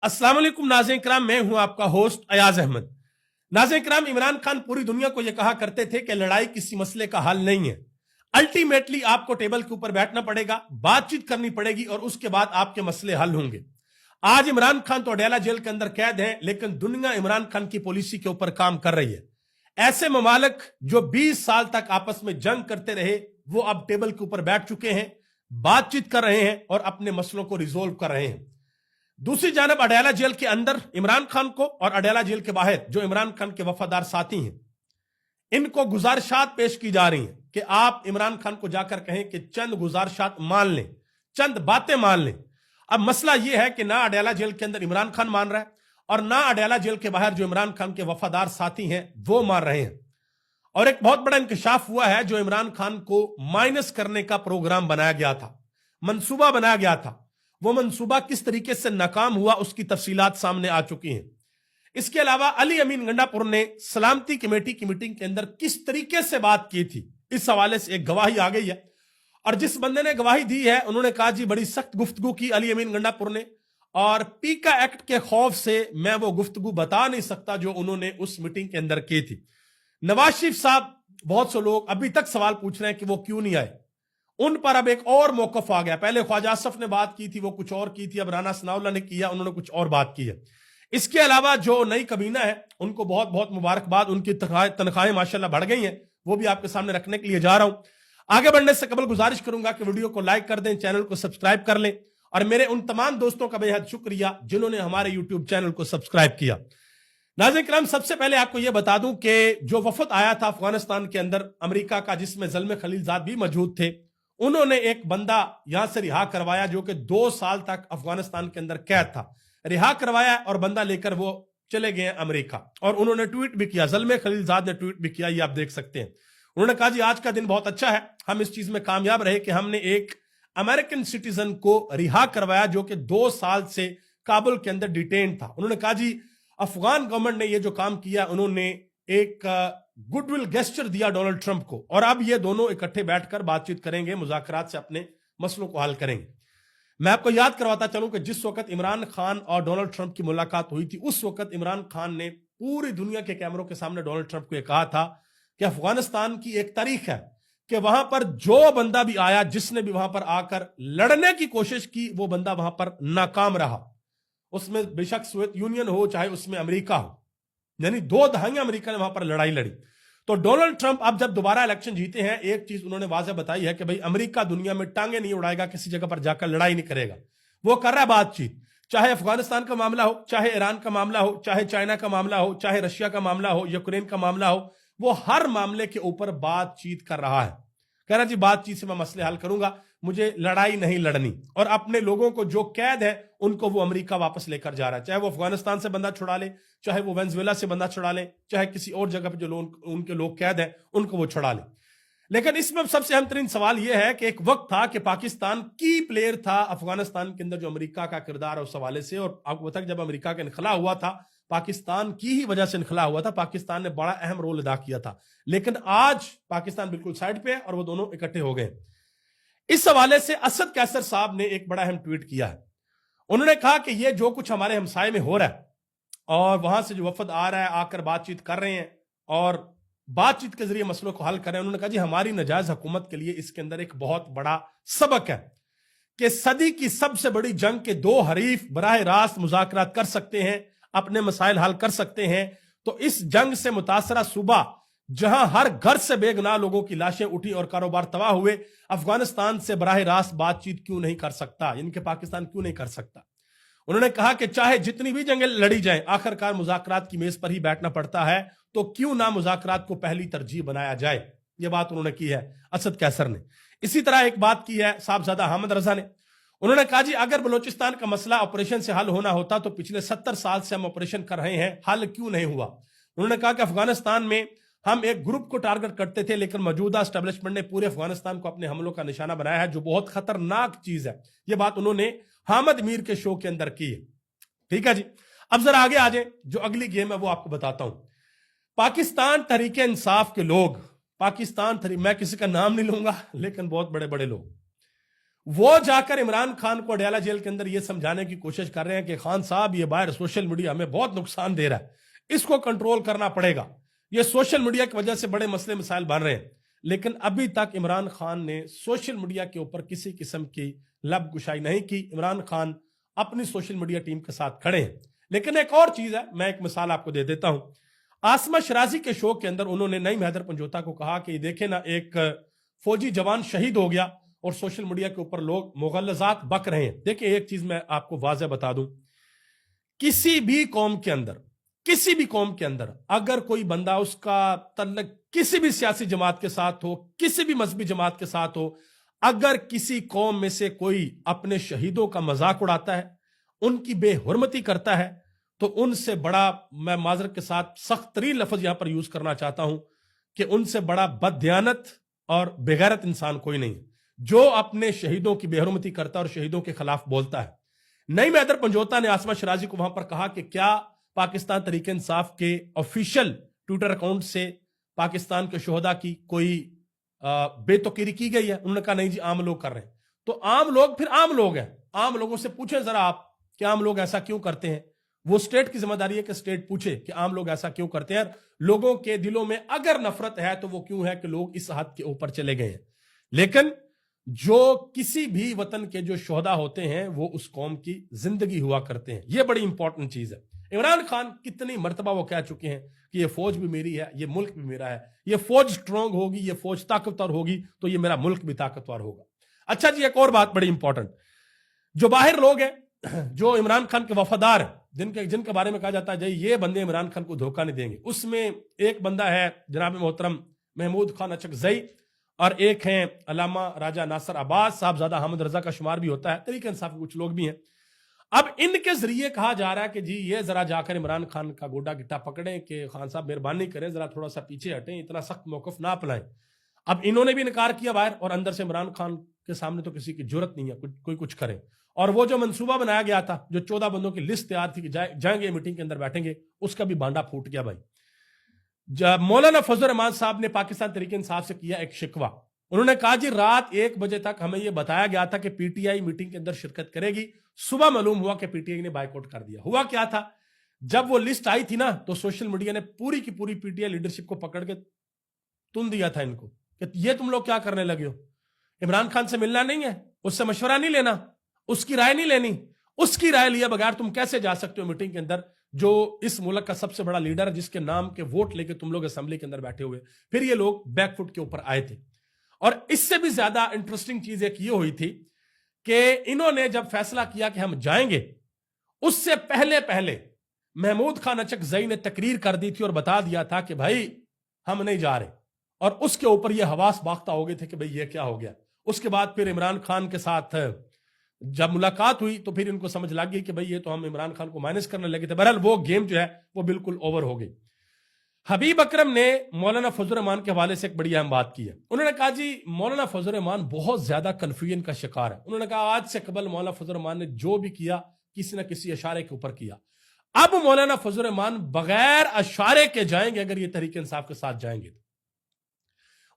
अस्सलाम वालेकुम नाज़रीन किराम, मैं हूं आपका होस्ट अयाज अहमद। नाज़रीन किराम, इमरान खान पूरी दुनिया को यह कहा करते थे कि लड़ाई किसी मसले का हल नहीं है। अल्टीमेटली आपको टेबल के ऊपर बैठना पड़ेगा, बातचीत करनी पड़ेगी और उसके बाद आपके मसले हल होंगे। आज इमरान खान तो अडेला जेल के अंदर कैद है, लेकिन दुनिया इमरान खान की पॉलिसी के ऊपर काम कर रही है। ऐसे ममालिक जो 20 साल तक आपस में जंग करते रहे, वो अब टेबल के ऊपर बैठ चुके हैं, बातचीत कर रहे हैं और अपने मसलों को रिजोल्व कर रहे हैं। दूसरी जानब अडेला जेल के अंदर इमरान खान को और अडेला जेल के बाहर जो इमरान खान के वफादार साथी हैं, इनको गुजारिशात पेश की जा रही हैं कि आप इमरान खान को जाकर कहें कि चंद गुजारिशात मान लें, चंद बातें मान लें। अब मसला यह है कि ना अडेला जेल के अंदर इमरान खान मान रहा है और ना अडेला जेल के बाहर जो इमरान खान के वफादार साथी हैं वो मान रहे हैं। और एक बहुत बड़ा इंकशाफ हुआ है, जो इमरान खान को माइनस करने का प्रोग्राम बनाया गया था, मंसूबा बनाया गया था, वो मंसूबा किस तरीके से नाकाम हुआ उसकी तफसीलात सामने आ चुकी हैं। इसके अलावा अली अमीन गंडापुर ने सलामती कमेटी की मीटिंग के अंदर किस तरीके से बात की थी, इस हवाले से एक गवाही आ गई है। और जिस बंदे ने गवाही दी है, उन्होंने कहा जी बड़ी सख्त गुफ्तगू की अली अमीन गंडापुर ने, और पीका एक्ट के खौफ से मैं वो गुफ्तगू बता नहीं सकता जो उन्होंने उस मीटिंग के अंदर की थी। नवाज शरीफ साहब, बहुत से लोग अभी तक सवाल पूछ रहे हैं कि वो क्यों नहीं आए। उन पर अब एक और मौकफ आ गया। पहले ख्वाजा आसफ ने बात की थी, वो कुछ और की थी, अब राना सनाउल्लाह ने किया, उन्होंने कुछ और बात की है। इसके अलावा जो नई कबीना है, उनको बहुत बहुत मुबारकबाद, उनकी तनख्वाहें माशाल्लाह बढ़ गई हैं, वो भी आपके सामने रखने के लिए जा रहा हूं। आगे बढ़ने से कबल गुजारिश करूंगा कि वीडियो को लाइक कर दें, चैनल को सब्सक्राइब कर लें, और मेरे उन तमाम दोस्तों का बेहद शुक्रिया जिन्होंने हमारे यूट्यूब चैनल को सब्सक्राइब किया। नाज़रीन किराम, सबसे पहले आपको यह बता दूं कि जो वफद आया था अफगानिस्तान के अंदर अमेरिका का, जिसमें ज़ल्मे खलीलजाद भी मौजूद थे, उन्होंने एक बंदा यहां से रिहा करवाया जो कि 2 साल तक अफगानिस्तान के अंदर कैद था। रिहा करवाया और बंदा लेकर वो चले गए अमेरिका। और उन्होंने ट्वीट भी किया, ज़ल्मे खलीलजाद ने ट्वीट भी किया, ये आप देख सकते हैं। उन्होंने कहा जी आज का दिन बहुत अच्छा है, हम इस चीज में कामयाब रहे कि हमने एक अमेरिकन सिटीजन को रिहा करवाया जो कि 2 साल से काबुल के अंदर डिटेन था। उन्होंने कहा जी अफगान गवर्नमेंट ने ये जो काम किया, उन्होंने एक गुडविल गेस्चर दिया डोनाल्ड ट्रंप को, और अब ये दोनों इकट्ठे बैठकर बातचीत करेंगे, मुज़ाकरात से अपने मसलों को हल करेंगे। मैं आपको याद करवाता चलूं कि जिस वक्त इमरान खान और डोनाल्ड ट्रंप की मुलाकात हुई थी, उस वक्त इमरान खान ने पूरी दुनिया के कैमरों के सामने डोनाल्ड ट्रंप को यह कहा था कि अफगानिस्तान की एक तारीख है कि वहां पर जो बंदा भी आया, जिसने भी वहां पर आकर लड़ने की कोशिश की, वो बंदा वहां पर नाकाम रहा। उसमें बेशक सोवियत यूनियन हो, चाहे उसमें अमेरिका हो, यानी 2 दहाइयां अमेरिका ने वहां पर लड़ाई लड़ी। तो डोनाल्ड ट्रंप अब जब दोबारा इलेक्शन जीते हैं, एक चीज उन्होंने वाज़ेह बताई है कि भाई अमेरिका दुनिया में टांगे नहीं उड़ाएगा, किसी जगह पर जाकर लड़ाई नहीं करेगा, वो कर रहा है बातचीत। चाहे अफगानिस्तान का मामला हो, चाहे ईरान का मामला हो, चाहे चाइना का मामला हो, चाहे रशिया का मामला हो, यूक्रेन का मामला हो, वो हर मामले के ऊपर बातचीत कर रहा है। कह रहा जी बातचीत से मैं मसले हल करूंगा, मुझे लड़ाई नहीं लड़नी। और अपने लोगों को जो कैद है उनको वो अमेरिका वापस लेकर जा रहा है, चाहे वो अफगानिस्तान से बंदा छुड़ा ले, चाहे वो वेनेजुएला से बंदा छुड़ा ले, चाहे किसी और जगह पर जो उनके लोग कैद हैं उनको वो छुड़ा ले। लेकिन इसमें सबसे अहम तरीन सवाल यह है कि एक वक्त था कि पाकिस्तान की प्लेयर था अफगानिस्तान के अंदर जो अमेरिका का किरदार है उस हवाले से, और अब तक जब अमेरिका का इनखला हुआ था, पाकिस्तान की ही वजह से इनखला हुआ था, पाकिस्तान ने बड़ा अहम रोल अदा किया था। लेकिन आज पाकिस्तान बिल्कुल साइड पे है और वो दोनों इकट्ठे हो गए। इस हवाले से असद कैसर साहब ने एक बड़ा अहम ट्वीट किया है। उन्होंने कहा कि ये जो कुछ हमारे हमसाये में हो रहा है और वहां से जो वफद आ रहा है, आकर बातचीत कर रहे हैं और बातचीत के जरिए मसलों को हल कर रहे हैं, उन्होंने कहा जी हमारी नाजायज हुकूमत के लिए इसके अंदर एक बहुत बड़ा सबक है कि सदी की सबसे बड़ी जंग के 2 हरीफ बराह रास्त मुज़ाकरात कर सकते हैं, अपने मसाइल हल कर सकते हैं। तो इस जंग से मुतासरा सूबा, जहां हर घर से बेगुनाह लोगों की लाशें उठी और कारोबार तबाह हुए, अफगानिस्तान से बराह रास्त बातचीत क्यों नहीं कर सकता, यानी कि पाकिस्तान क्यों नहीं कर सकता। उन्होंने कहा कि चाहे जितनी भी जंगें लड़ी जाएं, आखिरकार मुज़ाकरात की मेज पर ही बैठना पड़ता है, तो क्यों ना मुज़ाकरात को पहली तरजीह बनाया जाए। यह बात उन्होंने की है असद कैसर ने। इसी तरह एक बात की है साहबजादा हामिद रजा ने। उन्होंने कहा जी अगर बलूचिस्तान का मसला ऑपरेशन से हल होना होता तो पिछले 70 साल से हम ऑपरेशन कर रहे हैं, हल क्यों नहीं हुआ। उन्होंने कहा कि अफगानिस्तान में हम एक ग्रुप को टारगेट करते थे, लेकिन मौजूदा एस्टेब्लिशमेंट ने पूरे अफगानिस्तान को अपने हमलों का निशाना बनाया है, जो बहुत खतरनाक चीज है। यह बात उन्होंने हामिद मीर के शो के अंदर की है। ठीक है जी, अब जरा आगे आ जाए, जो अगली गेम है वो आपको बताता हूं। पाकिस्तान तहरीक इंसाफ के लोग, मैं किसी का नाम नहीं लूंगा, लेकिन बहुत बड़े बड़े लोग, वो जाकर इमरान खान को अडयाला जेल के अंदर ये समझाने की कोशिश कर रहे हैं कि खान साहब ये बाहर सोशल मीडिया हमें बहुत नुकसान दे रहा है, इसको कंट्रोल करना पड़ेगा, ये सोशल मीडिया की वजह से बड़े मसले मसाइल बन रहे हैं। लेकिन अभी तक इमरान खान ने सोशल मीडिया के ऊपर किसी किस्म की लब कुशाई नहीं की। इमरान खान अपनी सोशल मीडिया टीम के साथ खड़े हैं। लेकिन एक और चीज है, मैं एक मिसाल आपको दे देता हूं। आसमा शराजी के शो के अंदर उन्होंने नईम हैदर पंजोता को कहा कि देखे ना, एक फौजी जवान शहीद हो गया और सोशल मीडिया के ऊपर लोग मुगल्लजात बक रहे हैं। देखिए, एक चीज मैं आपको वाज़ेह बता दूं, किसी भी कौम के अंदर अगर कोई बंदा उसका तल्लुक किसी भी सियासी जमात के साथ हो, किसी भी मजहबी जमात के साथ हो, अगर किसी कौम में से कोई अपने शहीदों का मजाक उड़ाता है, उनकी बेहुरमती करता है, तो उनसे बड़ा, मैं माजरत के साथ सख्त तरीन लफ्ज यहां पर यूज करना चाहता हूं कि उनसे बड़ा बददियानत और बेगैरत इंसान कोई नहीं जो अपने शहीदों की बेहुरमती करता है और शहीदों के खिलाफ बोलता है। नईम हैदर पंजोता ने आसमा शराजी को वहां पर कहा कि क्या पाकिस्तान तहरीक इंसाफ के ऑफिशियल ट्विटर अकाउंट से पाकिस्तान के शोहदा की कोई बेतुकीरी की गई है? उन्होंने कहा नहीं जी, आम लोग कर रहे हैं। तो आम लोग फिर आम लोग हैं, आम लोगों से पूछें जरा आप कि आम लोग ऐसा क्यों करते हैं। वो स्टेट की जिम्मेदारी है कि स्टेट पूछे कि आम लोग ऐसा क्यों करते हैं। लोगों के दिलों में अगर नफरत है तो वो क्यों है कि लोग इस हद के ऊपर चले गए हैं। लेकिन जो किसी भी वतन के जो शोहदा होते हैं वो उस कौम की जिंदगी हुआ करते हैं। ये बड़ी इंपॉर्टेंट चीज है। इमरान खान कितनी मर्तबा वो कह चुके हैं कि ये फौज भी मेरी है, ये मुल्क भी मेरा है, ये फौज स्ट्रांग होगी, ये फौज ताकतवर होगी तो ये मेरा मुल्क भी ताकतवर होगा। अच्छा जी, एक और बात बड़ी इंपॉर्टेंट, जो बाहर लोग हैं जो इमरान खान के वफादार हैं, जिनके बारे में कहा जाता है ये बंदे इमरान खान को धोखा नहीं देंगे, उसमें एक बंदा है जनाब मोहतरम महमूद खान अचकजई और एक हैं अल्लामा राजा नासिर अब्बास, साहबजादा अहमद रजा का शुमार भी होता है, तहरीक इंसाफ के कुछ लोग भी हैं। अब इनके जरिए कहा जा रहा है कि जी ये जरा जाकर इमरान खान का गोडा गिट्टा पकड़ें कि खान साहब मेहरबानी करें, जरा थोड़ा सा पीछे हटें, इतना सख्त मौकफ ना अपनाएं। अब इन्होंने भी इनकार किया बाहर, और अंदर से इमरान खान के सामने तो किसी की जरूरत नहीं है कोई कुछ करे। और वो जो मंसूबा बनाया गया था, जो 14 बंदों की लिस्ट तैयार थी कि जाएंगे मीटिंग के अंदर बैठेंगे, उसका भी भांडा फूट गया भाई। जब मौलाना फजल रहमान साहब ने पाकिस्तान तहरीक इंसाफ से किया एक शिकवा, उन्होंने कहा जी रात 1 बजे तक हमें यह बताया गया था कि पीटीआई मीटिंग के अंदर शिरकत करेगी, सुबह मालूम हुआ कि पीटीआई ने बायकॉट कर दिया। हुआ क्या था, जब वो लिस्ट आई थी ना तो सोशल मीडिया ने पूरी की पूरी पीटीआई लीडरशिप को पकड़ के तुन दिया था इनको कि ये तुम लोग क्या करने लगे हो, इमरान खान से मिलना नहीं है, उससे मशवरा नहीं लेना, उसकी राय नहीं लेनी, उसकी राय लिया बगैर तुम कैसे जा सकते हो मीटिंग के अंदर, जो इस मुल्क का सबसे बड़ा लीडर है, जिसके नाम के वोट लेके तुम लोग असेंबली के अंदर बैठे हुए। फिर ये लोग बैकफुट के ऊपर आए थे। और इससे भी ज्यादा इंटरेस्टिंग चीज एक ये हुई थी कि इन्होंने जब फैसला किया कि हम जाएंगे, उससे पहले पहले महमूद खान अचकजई ने तकरीर कर दी थी और बता दिया था कि भाई हम नहीं जा रहे, और उसके ऊपर ये हवास बाख्ता हो गए थे कि भाई ये क्या हो गया। उसके बाद फिर इमरान खान के साथ जब मुलाकात हुई तो फिर इनको समझ लग गई कि भाई ये तो हम इमरान खान को माइनस करने लगे थे। बहरहाल वो गेम जो है वो बिल्कुल ओवर हो गई। हबीब अकरम ने मौलाना फजल रहमान के हवाले से एक बड़ी अहम बात की है। उन्होंने कहा जी मौलाना फजल रहमान बहुत ज्यादा कंफ्यूजन का शिकार है। उन्होंने कहा आज से कबल मौलाना फजल रहमान ने जो भी किया किसी न किसी इशारे के ऊपर किया। अब मौलाना फजल रहमान बगैर इशारे के जाएंगे अगर ये तहरीक इंसाफ के साथ जाएंगे।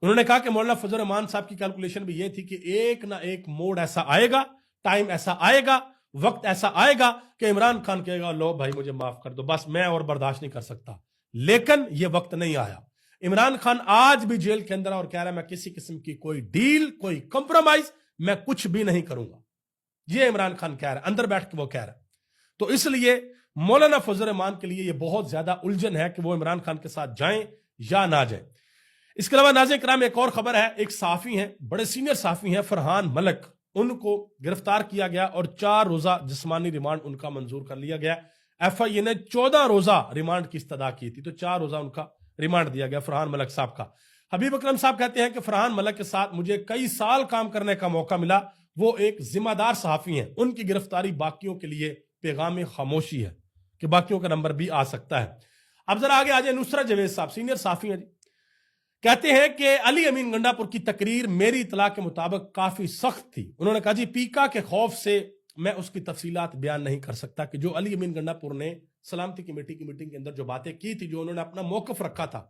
उन्होंने कहा कि मौलाना फजल रहमान साहब की कैलकुलेशन भी ये थी कि एक ना एक मोड ऐसा आएगा, टाइम ऐसा आएगा, वक्त ऐसा आएगा कि इमरान खान कहेगा लो भाई मुझे माफ कर दो, बस मैं और बर्दाश्त नहीं कर सकता। लेकिन यह वक्त नहीं आया। इमरान खान आज भी जेल के अंदर और कह रहा है मैं किसी किस्म की कोई डील, कोई कंप्रोमाइज मैं कुछ भी नहीं करूंगा। यह इमरान खान कह रहा है, अंदर बैठ के वो कह रहा है। तो इसलिए मौलाना फजल रहमान के लिए यह बहुत ज्यादा उलझन है कि वो इमरान खान के साथ जाएं या ना जाएं। इसके अलावा नाज़रीन किराम एक और खबर है, एक सहाफी हैं, बड़े सीनियर सहाफी हैं फरहान मलक, उनको गिरफ्तार किया गया और 4 रोजा जिस्मानी रिमांड उनका मंजूर कर लिया गया। एफआईए ने 14 रोजा रिमांड की इस्तदा की थी, तो 4 रोजा उनका रिमांड दिया गया फरहान मलक साहब का। हबीब अकरम साहब कहते हैं कि फरहान मलक के साथ मुझे कई साल काम करने का मौका मिला, वो एक जिम्मेदार सहाफी हैं, उनकी गिरफ्तारी बाकियों के लिए पैगाम खामोशी है कि बाकियों का नंबर भी आ सकता है। अब जरा आगे आ जाए, नुसरत जवेद साहब सीनियर सहाफी हैं जी, कहते हैं कि अली अमीन गंडापुर की तकरीर मेरी इतला के मुताबिक काफी सख्त थी। उन्होंने कहा जी पीका के खौफ से मैं उसकी तफसीलात बयान नहीं कर सकता कि जो अली अमीन गंडापुर ने सलामती कमेटी की मीटिंग के अंदर जो बातें की थी, जो उन्होंने अपना मौकफ रखा था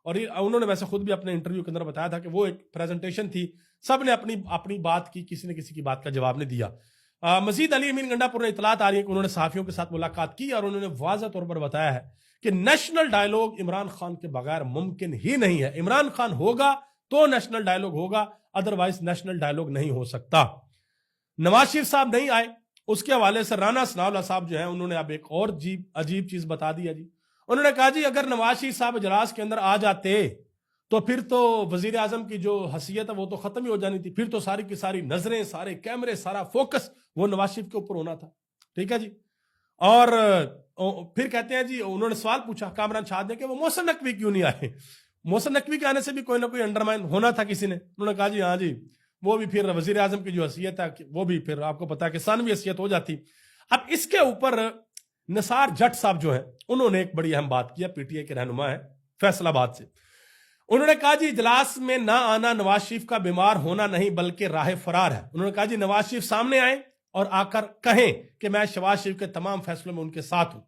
اور انہوں نے ویسے خود بھی اپنے انٹرویو کے اندر بتایا تھا کہ وہ ایک پریزنٹیشن تھی, سب نے اپنی بات کی, کسی نے کسی کی بات کا جواب نہیں دیا. مزید علی امین گنڈا پور نے اطلاعات آ رہی ہے کہ انہوں نے صحافیوں کے ساتھ ملاقات کی اور انہوں نے واضح طور پر بتایا ہے کہ نیشنل ڈائیلاگ عمران خان کے بغیر ممکن ہی نہیں ہے. عمران خان ہوگا تو نیشنل ڈائیلاگ ہوگا, ادروائز نیشنل ڈائیلاگ نہیں ہو سکتا. نواز شریف صاحب نہیں آئے, اس کے حوالے سے رانا ثناءاللہ صاحب جو ہیں انہوں نے اب ایک اور عجیب چیز بتا دیا جی. انہوں نے کہا جی اگر نواز شریف صاحب اجلاس کے اندر آ جاتے تو پھر تو وزیر اعظم کی جو حیثیت ہے وہ تو ختم ہی ہو جانی تھی, پھر تو ساری کی ساری نظریں, سارے کیمرے, سارا فوکس وہ نواز شریف کے اوپر ہونا تھا. ٹھیک ہے جی. اور پھر کہتے ہیں جی, انہوں نے سوال پوچھا کامران شاد نے کہ وہ محسن نقوی کیوں نہیں آئے. محسن نقوی کے آنے سے بھی کوئی نہ کوئی انڈرمائن ہونا تھا کسی نے. انہوں نے کہا جی ہاں جی, وہ بھی پھر وزیر اعظم کی جو حیثیت ہے وہ بھی پھر آپ کو پتا ہے کہ ثانوی حیثیت ہو جاتی. اب اس کے اوپر نثار جٹ صاحب جو ہیں انہوں نے ایک بڑی اہم بات کیا, پی ٹی آئی کے رہنما ہیں فیصل آباد سے. انہوں نے کہا جی اجلاس میں نہ آنا نواز شریف کا بیمار ہونا نہیں بلکہ راہ فرار ہے. انہوں نے کہا جی نواز شریف سامنے آئیں اور آ کر کہیں کہ میں شہباز شریف کے تمام فیصلوں میں ان کے ساتھ ہوں.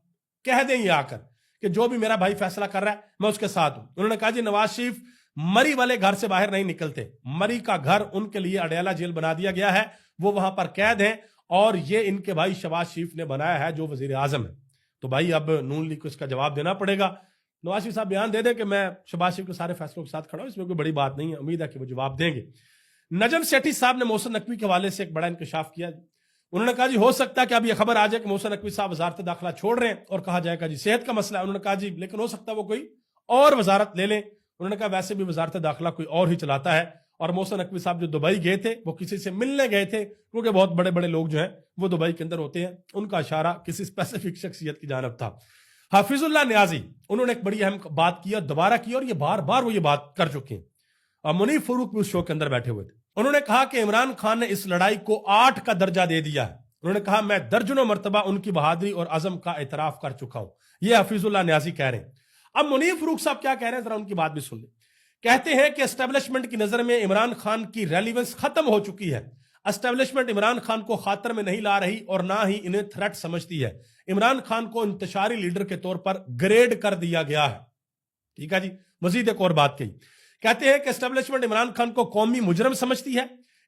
کہہ دیں یہ آ کر کہ جو بھی میرا بھائی فیصلہ کر رہا ہے میں اس کے ساتھ ہوں. انہوں نے کہا جی نواز شریف مری والے گھر سے باہر نہیں نکلتے, مری کا گھر ان کے لیے اڈیالہ جیل بنا دیا گیا ہے, وہ وہاں پر قید ہیں اور یہ ان کے بھائی شہباز شریف نے بنایا ہے جو وزیر اعظم ہے. تو بھائی اب نون لیگ کو اس کا جواب دینا پڑے گا. نواز شریف صاحب بیان دے دیں کہ میں شہباز شریف کے سارے فیصلوں کے ساتھ کھڑا ہوں, اس میں کوئی بڑی بات نہیں ہے, امید ہے کہ وہ جواب دیں گے. نجم سیٹھی صاحب نے محسن نقوی کے حوالے سے ایک بڑا انکشاف کیا. انہوں نے کہا جی ہو سکتا ہے کہ اب یہ خبر آ جائے کہ محسن نقوی صاحب وزارت داخلہ چھوڑ رہے ہیں اور کہا جائے گا جی صحت کا مسئلہ ہے. انہوں نے کہا جی لیکن ہو سکتا ہے وہ کوئی اور وزارت لے لیں. انہوں نے کہا ویسے بھی وزارت داخلہ کوئی اور ہی چلاتا ہے, اور محسن نقوی صاحب جو دبئی گئے تھے وہ کسی سے ملنے گئے تھے, کیونکہ بہت بڑے بڑے لوگ جو ہیں وہ دبئی کے اندر ہوتے ہیں, ان کا اشارہ کسی اسپیسیفک شخصیت کی جانب تھا. حافظ اللہ نیازی انہوں نے ایک بڑی اہم بات کی اور دوبارہ کی, اور یہ بار بار وہ یہ بات کر چکے ہیں, اور منیف فاروق بھی اس شو کے اندر بیٹھے ہوئے تھے. انہوں نے کہا کہ عمران خان نے اس لڑائی کو 8 کا درجہ دے دیا ہے. انہوں نے کہا میں درجنوں مرتبہ ان کی بہادری اور عزم کا اعتراف کر چکا ہوں. یہ حافظ اللہ نیازی کہہ رہے ہیں. اب منیف فاروق صاحب کیا کہہ رہے ہیں ذرا ان کی بات بھی سن لیں. کہتے ہیں کہ اسٹیبلشمنٹ کی نظر میں عمران خان کی ریلیونس ختم ہو چکی ہے. اسٹیبلشمنٹ عمران خان کو خاطر میں نہیں لا رہی اور نہ ہی انہیں تھریٹ سمجھتی ہے. عمران خان کو انتشاری لیڈر کے طور پر گریڈ کر دیا گیا ہے. ٹھیک ہے جی. مزید ایک اور بات کہی, کہتے ہیں کہ اسٹیبلشمنٹ عمران خان کو قومی مجرم سمجھتی ہے.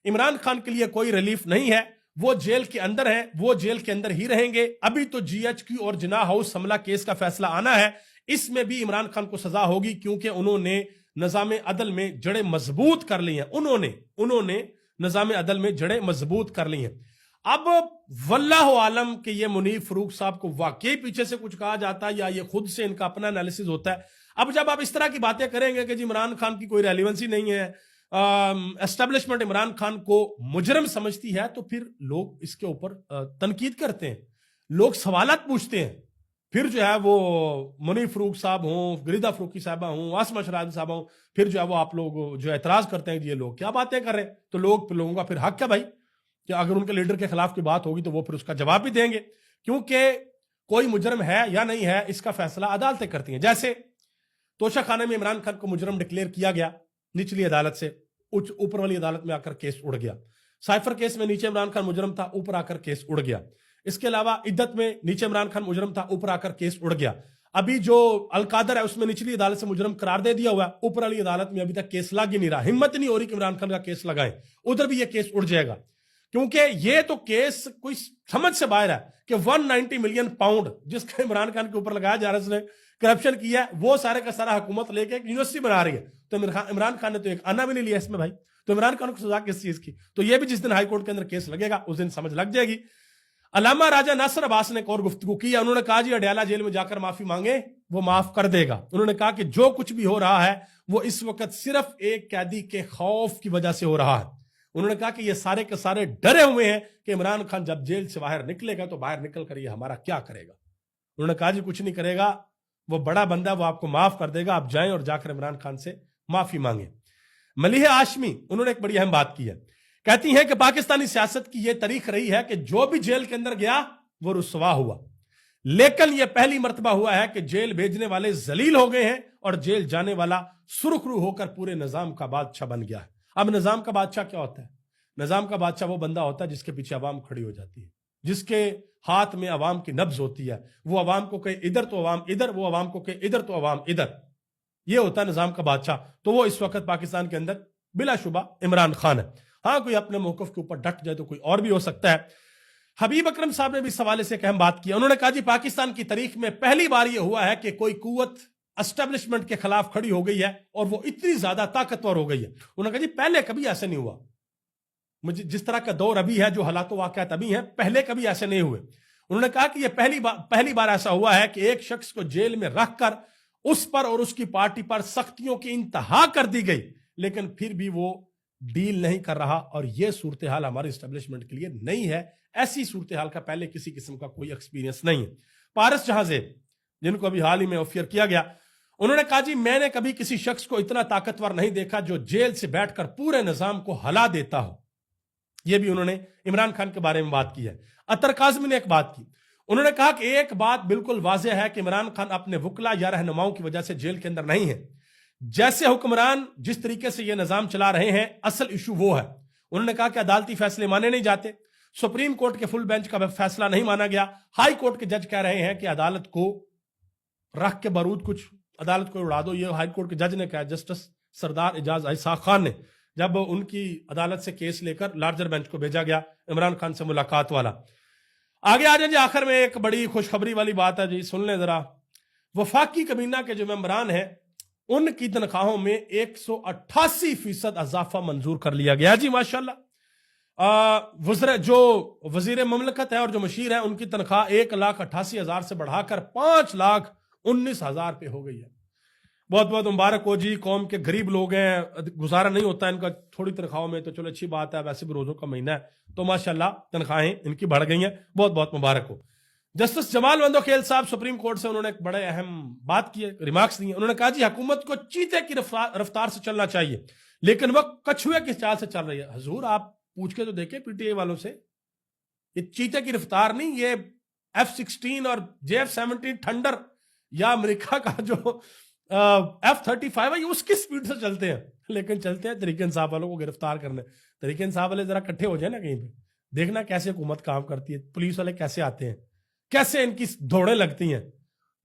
عمران خان کے لیے کوئی ریلیف نہیں ہے, وہ جیل کے اندر ہیں, وہ جیل کے اندر ہی رہیں گے. ابھی تو جی ایچ کیو اور جناح ہاؤس حملہ کیس کا فیصلہ آنا ہے, اس میں بھی عمران خان کو سزا ہوگی کیونکہ انہوں نے نظام عدل میں جڑیں مضبوط کر لی ہیں. انہوں نے نظام عدل میں جڑیں مضبوط کر لی ہیں. اب واللہ عالم کہ یہ منیف فاروق صاحب کو واقعی پیچھے سے کچھ کہا جاتا ہے یا یہ خود سے ان کا اپنا انالیسز ہوتا ہے. اب جب آپ اس طرح کی باتیں کریں گے کہ جی عمران خان کی کوئی ریلیونسی نہیں ہے, اسٹیبلشمنٹ عمران خان کو مجرم سمجھتی ہے, تو پھر لوگ اس کے اوپر تنقید کرتے ہیں, لوگ سوالات پوچھتے ہیں. پھر جو ہے وہ منیف فاروق صاحب ہوں, گریدہ فروخی صاحبہ ہوں, عاصمہ شرازی صاحبہ ہوں, پھر جو ہے وہ آپ لوگ جو اعتراض کرتے ہیں کہ یہ لوگ کیا باتیں کر رہے ہیں. تو لوگوں کا پھر حق ہے بھائی کہ اگر ان کے لیڈر کے خلاف کی بات ہوگی تو وہ پھر اس کا جواب بھی دیں گے, کیونکہ کوئی مجرم ہے یا نہیں ہے اس کا فیصلہ عدالتیں کرتی ہیں. جیسے توشہ خانے میں عمران خان کو مجرم ڈکلیئر کیا گیا نچلی عدالت سے, اوپر والی عدالت میں آ کر کیس اڑ گیا. سائفر کیس میں نیچے عمران خان مجرم تھا, اوپر آ کر کیس اڑ گیا. اس کے علاوہ عدت میں نیچے عمران خان مجرم تھا, اوپر آ کر کیس اڑ گیا. ابھی جو القادر ہے اس میں نچلی عدالت سے مجرم قرار دے دیا ہوا ہے, اوپر والی عدالت میں ابھی تک کیس لگ ہی نہیں رہا. ہمت نہیں ہو رہی کہ عمران خان کا کیس لگائیں, ادھر بھی یہ کیس اڑ جائے گا, کیونکہ یہ تو کیس کوئی سمجھ سے باہر ہے کہ 190 ملین پاؤنڈ جس کا عمران خان کے اوپر لگایا جا رہا ہے, اس نے کرپشن کیا ہے, وہ سارے کا سارا حکومت لے کے ایک یونیورسٹی بنا رہی ہے. تو عمران خان نے تو ایک آنا بھی نہیں لیا اس میں بھائی, تو عمران خان کو سزا کس چیز کی؟ تو یہ بھی جس دن ہائی کورٹ کے اندر کیس لگے گا اس دن سمجھ لگ جائے گی. علامہ راجہ ناصر عباس نے ایک اور گفتگو کی. انہوں نے کہا جی اڈیالہ جیل میں جا کر معافی مانگے, وہ معاف کر دے گا. انہوں نے کہا کہ جو کچھ بھی ہو رہا ہے وہ اس وقت صرف ایک قیدی کے خوف کی وجہ سے ہو رہا ہے. انہوں نے کہا کہ یہ سارے کے سارے ڈرے ہوئے ہیں کہ عمران خان جب جیل سے باہر نکلے گا تو باہر نکل کر یہ ہمارا کیا کرے گا. انہوں نے کہا جی کچھ نہیں کرے گا, وہ بڑا بندہ, وہ آپ کو معاف کر دے گا, آپ جائیں اور جا کر عمران خان سے معافی مانگیں. ملیح ہاشمی انہوں نے ایک بڑی اہم بات کی ہے. کہتی ہیں کہ پاکستانی سیاست کی یہ تاریخ رہی ہے کہ جو بھی جیل کے اندر گیا وہ رسوا ہوا, لیکن یہ پہلی مرتبہ ہوا ہے کہ جیل بھیجنے والے ذلیل ہو گئے ہیں اور جیل جانے والا سرخرو ہو کر پورے نظام کا بادشاہ بن گیا ہے. اب نظام کا بادشاہ کیا ہوتا ہے؟ نظام کا بادشاہ وہ بندہ ہوتا ہے جس کے پیچھے عوام کھڑی ہو جاتی ہے, جس کے ہاتھ میں عوام کی نبض ہوتی ہے. وہ عوام کو کہ ادھر تو عوام ادھر, وہ عوام کو کہ ادھر تو عوام ادھر. یہ ہوتا ہے نظام کا بادشاہ. تو وہ اس وقت پاکستان کے اندر بلا شبہ عمران خان ہے. ہاں کوئی اپنے موقف کے اوپر ڈٹ جائے تو کوئی اور بھی ہو سکتا ہے. حبیب اکرم صاحب نے بھی اس حوالے سے ایک اہم بات کی. انہوں نے کہا جی پاکستان کی تاریخ میں پہلی بار یہ ہوا ہے کہ کوئی قوت اسٹیبلشمنٹ کے خلاف کھڑی ہو گئی ہے اور وہ اتنی زیادہ طاقتور ہو گئی ہے. انہوں نے کہا جی پہلے کبھی ایسے نہیں ہوا. مجھے جس طرح کا دور ابھی ہے، جو حالات و واقعات ابھی ہیں، پہلے کبھی ایسے نہیں ہوئے. انہوں نے کہا کہ یہ پہلی بار ایسا ہوا ہے کہ ایک شخص کو جیل میں رکھ کر اس پر اور اس کی پارٹی پر سختیوں کی انتہا کر دی گئی، لیکن پھر بھی وہ ڈیل نہیں کر رہا. اور یہ صورتحال ہماری اسٹیبلشمنٹ کے لیے نہیں ہے. ایسی صورتحال کا پہلے کسی قسم کا کوئی ایکسپیرینس نہیں ہے. پارس جہازیب جن کو ابھی حال ہی میں آفیئر کیا گیا، انہوں نے کہا جی میں نے کبھی کسی شخص کو اتنا طاقتور نہیں دیکھا جو جیل سے بیٹھ کر پورے نظام کو ہلا دیتا ہو. یہ بھی انہوں نے عمران خان کے بارے میں بات کی ہے. اطہر کاظمی نے ایک بات کی. انہوں نے کہا کہ ایک بات بالکل واضح ہے کہ عمران خان اپنے وکلا یا رہنماؤں کی وجہ سے جیل کے اندر نہیں ہے. جیسے حکمران جس طریقے سے یہ نظام چلا رہے ہیں، اصل ایشو وہ ہے. انہوں نے کہا کہ عدالتی فیصلے مانے نہیں جاتے، سپریم کورٹ کے فل بینچ کا فیصلہ نہیں مانا گیا. ہائی کورٹ کے جج کہہ رہے ہیں کہ عدالت کو رکھ کے بارود کچھ عدالت کو اڑا دو. یہ ہائی کورٹ کے جج نے کہا، جسٹس سردار اعجاز اسحاق خان نے، جب ان کی عدالت سے کیس لے کر لارجر بینچ کو بھیجا گیا عمران خان سے ملاقات والا. آگے آ جائیں جی. آخر میں ایک بڑی خوشخبری والی بات ہے جی، سن لیں ذرا. وفاقی کابینہ کے جو ممبران ہیں ان کی تنخواہوں میں 188% اضافہ منظور کر لیا گیا جی. ماشاءاللہ. جو وزیر مملکت ہے اور جو مشیر ہیں ان کی تنخواہ 1,88,000 سے بڑھا کر 5,19,000 پہ ہو گئی ہے. بہت بہت مبارک ہو جی. قوم کے غریب لوگ ہیں، گزارا نہیں ہوتا ان کا تھوڑی تنخواہوں میں، تو چلو اچھی بات ہے. ویسے بھی روزوں کا مہینہ ہے تو ماشاءاللہ تنخواہیں ان کی بڑھ گئی ہیں. بہت بہت مبارک ہو. جسٹس جمال بندوخیل صاحب سپریم کورٹ سے، انہوں نے ایک بڑے اہم بات کی ہے، ریمارکس دیے. انہوں نے کہا جی حکومت کو چیتے کی رفتار سے چلنا چاہیے لیکن وہ کچھوے کی چال سے چل رہی ہے. حضور آپ پوچھ کے تو دیکھیں پی ٹی آئی والوں سے، یہ چیتے کی رفتار نہیں، یہ F-16 اور JF-17 تھنڈر یا امریکہ کا جو F-35 ہے، یہ اس کی سپیڈ سے چلتے ہیں. لیکن چلتے ہیں طریقہ انصاف والوں کو گرفتار کرنے. طریقہ انصاف والے ذرا کٹھے ہو جائیں نا کہیں پہ، دیکھنا کیسے حکومت کام کرتی ہے، پولیس والے کیسے آتے ہیں، کیسے ان کی دوڑیں لگتی ہیں.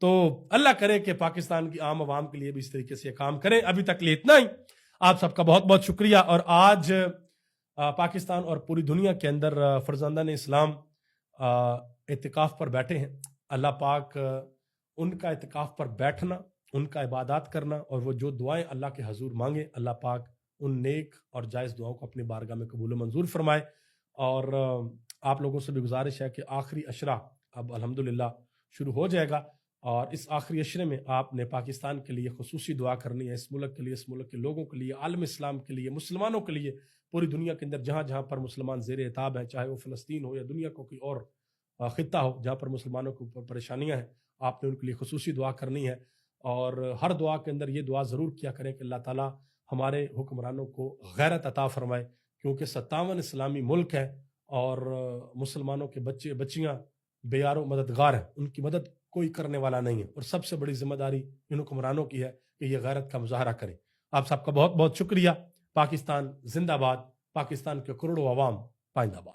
تو اللہ کرے کہ پاکستان کی عام عوام کے لیے بھی اس طریقے سے کام کریں. ابھی تک لیے اتنا ہی. آپ سب کا بہت بہت شکریہ. اور آج پاکستان اور پوری دنیا کے اندر فرزندان اسلام اعتکاف پر بیٹھے ہیں. اللہ پاک ان کا اعتکاف پر بیٹھنا، ان کا عبادات کرنا اور وہ جو دعائیں اللہ کے حضور مانگے، اللہ پاک ان نیک اور جائز دعاؤں کو اپنی بارگاہ میں قبول و منظور فرمائے. اور آپ لوگوں سے بھی گزارش ہے کہ آخری عشرہ اب الحمدللہ شروع ہو جائے گا، اور اس آخری عشرے میں آپ نے پاکستان کے لیے خصوصی دعا کرنی ہے، اس ملک کے لیے، اس ملک کے لوگوں کے لیے، عالم اسلام کے لیے، مسلمانوں کے لیے، پوری دنیا کے اندر جہاں جہاں پر مسلمان زیر عتاب ہیں، چاہے وہ فلسطین ہو یا دنیا کو کوئی اور خطہ ہو جہاں پر مسلمانوں کے اوپر پریشانیاں ہیں، آپ نے ان کے لیے خصوصی دعا کرنی ہے. اور ہر دعا کے اندر یہ دعا ضرور کیا کریں کہ اللہ تعالیٰ ہمارے حکمرانوں کو غیرت عطا فرمائے، کیونکہ 57 اسلامی ملک ہے اور مسلمانوں کے بچے بچیاں بے یار و مددگار ہیں، ان کی مدد کوئی کرنے والا نہیں ہے. اور سب سے بڑی ذمہ داری ان حکمرانوں کی ہے کہ یہ غیرت کا مظاہرہ کریں. آپ سب کا بہت بہت شکریہ. پاکستان زندہ باد. پاکستان کے کروڑوں عوام پائندہ باد.